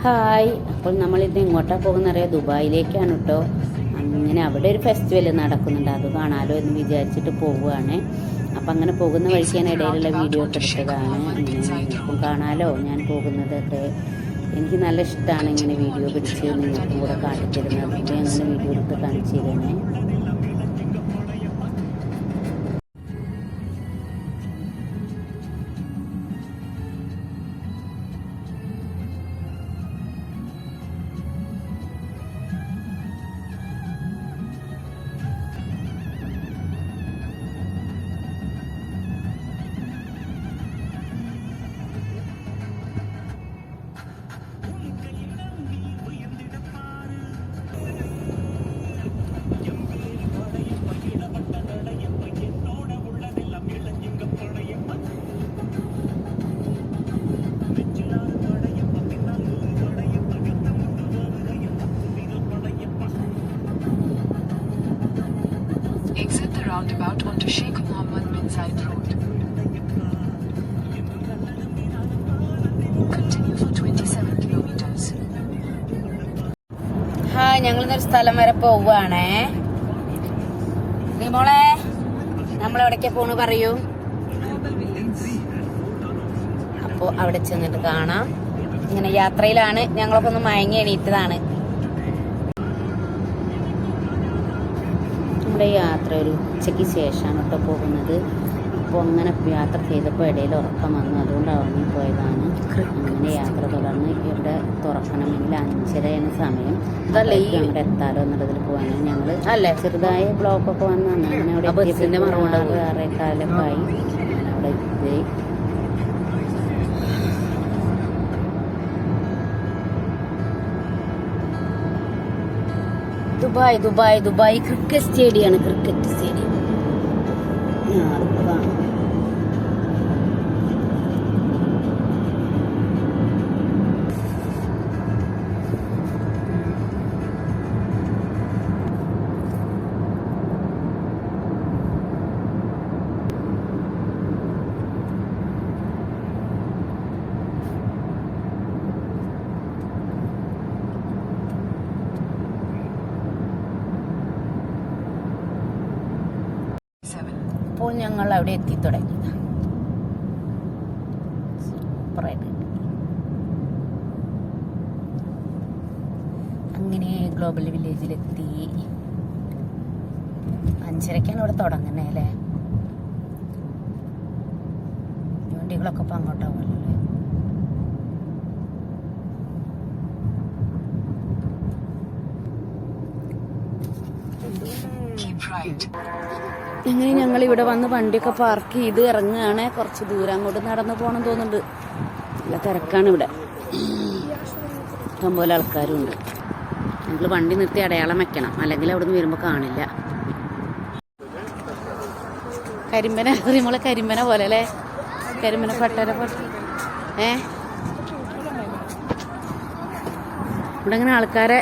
Hi, അപ്പോൾ നമ്മളിത് എങ്ങോട്ടാണ് പോകുന്നറിയാം? ദുബായിലേക്കാണ് കേട്ടോ. അങ്ങനെ അവിടെ ഒരു ഫെസ്റ്റിവൽ നടക്കുന്നുണ്ട്, അത് കാണാലോ എന്ന് വിചാരിച്ചിട്ട് പോവുകയാണ്. അപ്പം അങ്ങനെ പോകുന്ന വഴിക്ക് ഞാൻ ഇടയിലുള്ള വീഡിയോ ഒക്കെ എടുത്തതാണ്. നിങ്ങൾക്കും കാണാലോ ഞാൻ പോകുന്നതൊക്കെ. എനിക്ക് നല്ല ഇഷ്ടമാണ് ഇങ്ങനെ വീഡിയോ പിടിച്ച് നിങ്ങൾക്കും കൂടെ കാട്ടിത്തരുന്നത്. അതുകൊണ്ട് അങ്ങനെ വീഡിയോ എടുത്ത് കാണിച്ചു തരുന്നേ. Exit the roundabout onto Sheikh Mohammed bin Zayed Road. Continue for 27 kilometers. Hi, ഞങ്ങളിന്നൊരു സ്ഥലം വരെ പോവുകയാണേ. മോളെ, നമ്മളെവിടേക്കാ പോണ് പറയൂ. അപ്പോൾ അവിടെ ചെന്നിട്ട് കാണാം. ഇങ്ങനെ യാത്രയിലാണ്. ഞങ്ങളൊക്കെ ഒന്ന് മയങ്ങി എണീറ്റതാണ്. നമ്മുടെ യാത്ര ഒരു ഉച്ചയ്ക്ക് ശേഷമാണ് കേട്ടോ പോകുന്നത്. അപ്പോൾ അങ്ങനെ യാത്ര ചെയ്തപ്പോൾ ഇടയിൽ ഉറക്കം വന്നു, അതുകൊണ്ട് ഉറങ്ങിപ്പോയതാണ്. അങ്ങനെ യാത്ര തുടർന്ന് ഇവിടെ തുറക്കണമെങ്കിൽ 5:30 സമയം. അവിടെ എത്താലോ എന്നുള്ളതിൽ പോകാനാണ് ഞങ്ങൾ. അല്ലേ, ചെറുതായ ബ്ലോക്കൊക്കെ വന്ന് അങ്ങനെ അവിടെ 6:15 ആയി. അവിടെ എത്തി. ദുബായ് ക്രിക്കറ്റ് സ്റ്റേഡിയമാണ്. ക്രിക്കറ്റ് സ്റ്റേഡിയം അപ്പോൾ ഞങ്ങൾ അവിടെ എത്തിത്തുടങ്ങി. സൂപ്പറായിട്ട് അങ്ങനെ ഗ്ലോബൽ വില്ലേജിലെത്തി. 5:30 അവിടെ തുടങ്ങുന്നേ അല്ലേ? വണ്ടികളൊക്കെ ഇപ്പം അങ്ങോട്ടാവുമല്ലോ. അങ്ങനെ ഞങ്ങൾ ഇവിടെ വന്ന് വണ്ടിയൊക്കെ പാർക്ക് ചെയ്ത് ഇറങ്ങുകയാണ്. കുറച്ച് ദൂരം അങ്ങോട്ട് നടന്നു പോകണം തോന്നുന്നുണ്ട്. നല്ല തിരക്കാണ് ഇവിടെ, ഇഷ്ടംപോലെ ആൾക്കാരുണ്ട്. ഞങ്ങൾ വണ്ടി നിർത്തി അടയാളം വെക്കണം, അല്ലെങ്കിൽ അവിടെ നിന്ന് വരുമ്പോൾ കാണില്ല. കരിമ്പന നമ്മളെ കരിമ്പന പോലെ അല്ലേ? കരിമ്പന പട്ടര ഇവിടെ അങ്ങനെ ആൾക്കാരെ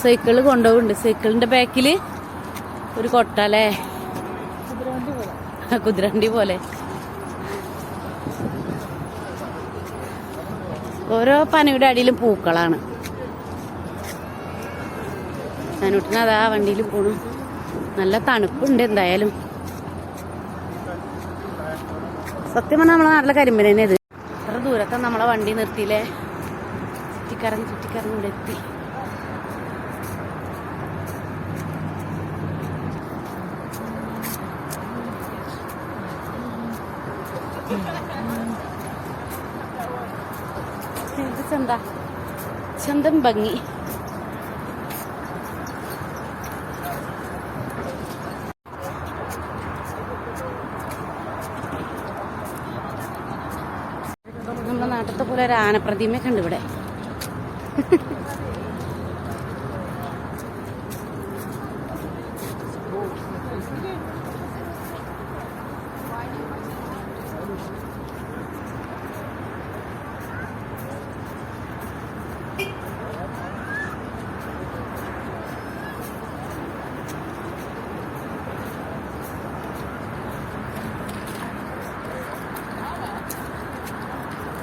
സൈക്കിള് കൊണ്ടുപോകുന്നുണ്ട്. സൈക്കിളിന്റെ ബാക്കിൽ ഒരു കൊട്ട അല്ലേ, കുതിരവണ്ടി പോലെ. ഓരോ പനയുടെ അടിയിലും പൂക്കളാണ്. സനൂട്ടിന് അതാ വണ്ടിയിൽ പോണു. നല്ല തണുപ്പുണ്ട് എന്തായാലും. സത്യം പറഞ്ഞാൽ നമ്മളെ നാട്ടിലെ കരിമ്പന തന്നെ ഇത്. അത്ര ദൂരത്തെ നമ്മളെ വണ്ടി നിർത്തിയില്ലേ? ചുറ്റിക്കറങ്ങി ഇവിടെ എത്തി. ചന്തം ഭംഗി. നമ്മുടെ നാട്ടിലത്തെ പോലെ ഒരു ആനപ്രതിമയൊക്കെ ഉണ്ട് ഇവിടെ.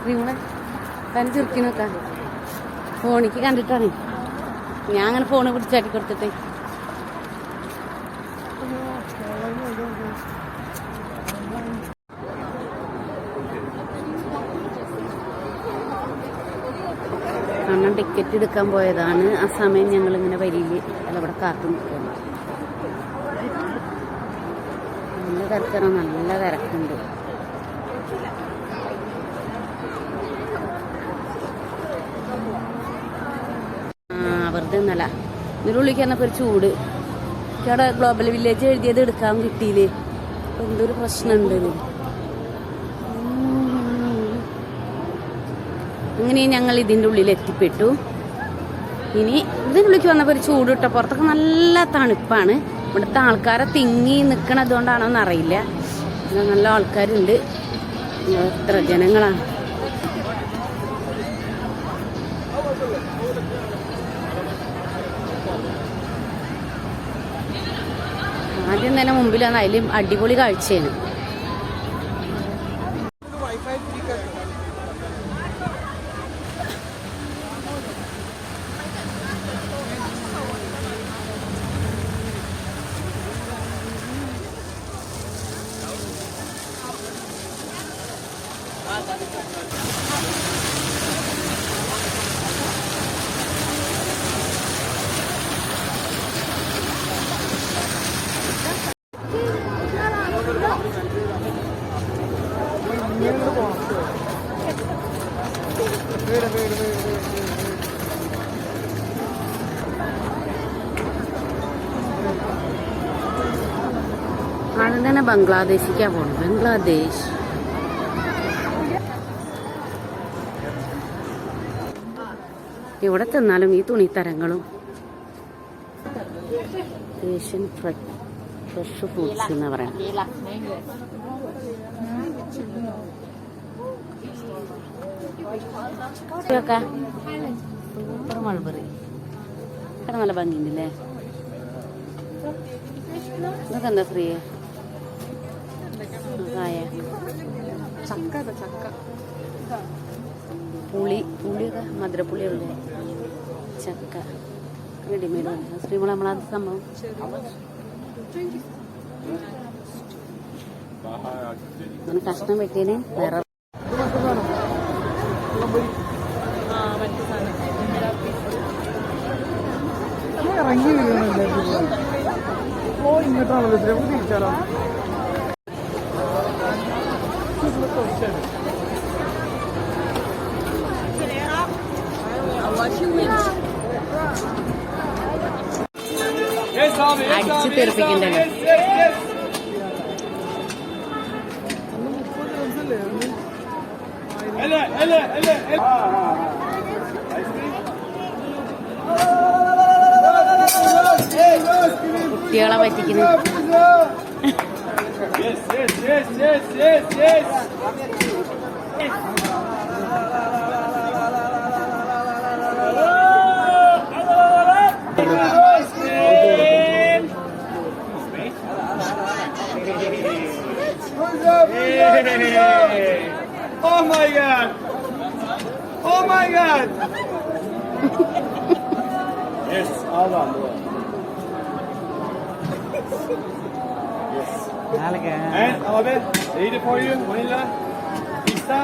നിങ്ങളെ തനി ചെറുക്കിനൊക്കെ ഫോണിക്ക് കണ്ടിട്ടാണ് ഞാൻ അങ്ങനെ ഫോണ് പിടിച്ചാട്ടി കൊടുത്തിട്ട്. കാരണം ടിക്കറ്റ് എടുക്കാൻ പോയതാണ്. ആ സമയം ഞങ്ങളിങ്ങനെ വരിയില് അല്ല ഇവിടെ കാത്തു നിൽക്കുന്നു. നല്ല തിരക്കാണ്, നല്ല തിരക്കുണ്ട്. വെറുതെ ഒന്നല്ല, ഇതിനുള്ളിൽ വന്നപ്പോൾ ഒരു ചൂട്. അവിടെ ഗ്ലോബൽ വില്ലേജ് എഴുതിയത് എടുക്കാൻ കിട്ടിയില്ലേ, എന്തൊരു പ്രശ്നമുണ്ട് ഇത്. അങ്ങനെ ഞങ്ങൾ ഇതിൻ്റെ ഉള്ളിൽ എത്തിപ്പെട്ടു. ഇനി ഇതിനുള്ളിലേക്ക് വന്നപ്പോൾ ഒരു ചൂട് കിട്ടുക. പുറത്തൊക്കെ നല്ല തണുപ്പാണ്. ഇവിടുത്തെ ആൾക്കാരെ തിങ്ങി നിൽക്കണതുകൊണ്ടാണോന്ന് അറിയില്ല. നല്ല ആൾക്കാരുണ്ട്. എത്ര ജനങ്ങളാണ്. ആദ്യം തന്നെ മുമ്പിൽ വന്ന് അതിലും അടിപൊളി കാഴ്ചയാണ്. ആദ്യം തന്നെ ബംഗ്ലാദേശിക്കാണ് പോകുന്നത്. ബംഗ്ലാദേശ് ഇവിടെ ചെന്നാലും ഈ തുണിത്തരങ്ങളും ഏഷ്യൻ ഫ്രഷ് ഫ്രൂട്ട്സ് എന്ന് പറയാം. Super mulberry. ഇവിടെ നല്ല ഭംഗിയുണ്ടല്ലേ. ഇതൊക്കെ എന്താ ഫ്രീ കായ ചക്ക പുളിയൊക്കെ മധുരപ്പുളിയുണ്ട്. ചക്ക റെഡിമെയ്ഡ് ഉണ്ട്. ശ്രീമോളെ നമ്മളത് സംഭവം അങ്ങനെ കഷ്ണം വെട്ടിയതിന് വേറെ ഇറങ്ങി ഇങ്ങോട്ടാണല്ലോ തിരിച്ചാലോ. അടിച്ചു തെറിപ്പിക്കണ്ടല്ലോ. കുട്ടികളെ പറ്റിക്കുന്നു. Oh my god! Oh my god! Yes, all on. Yes. And Abe, read it for you. Vanilla, pizza.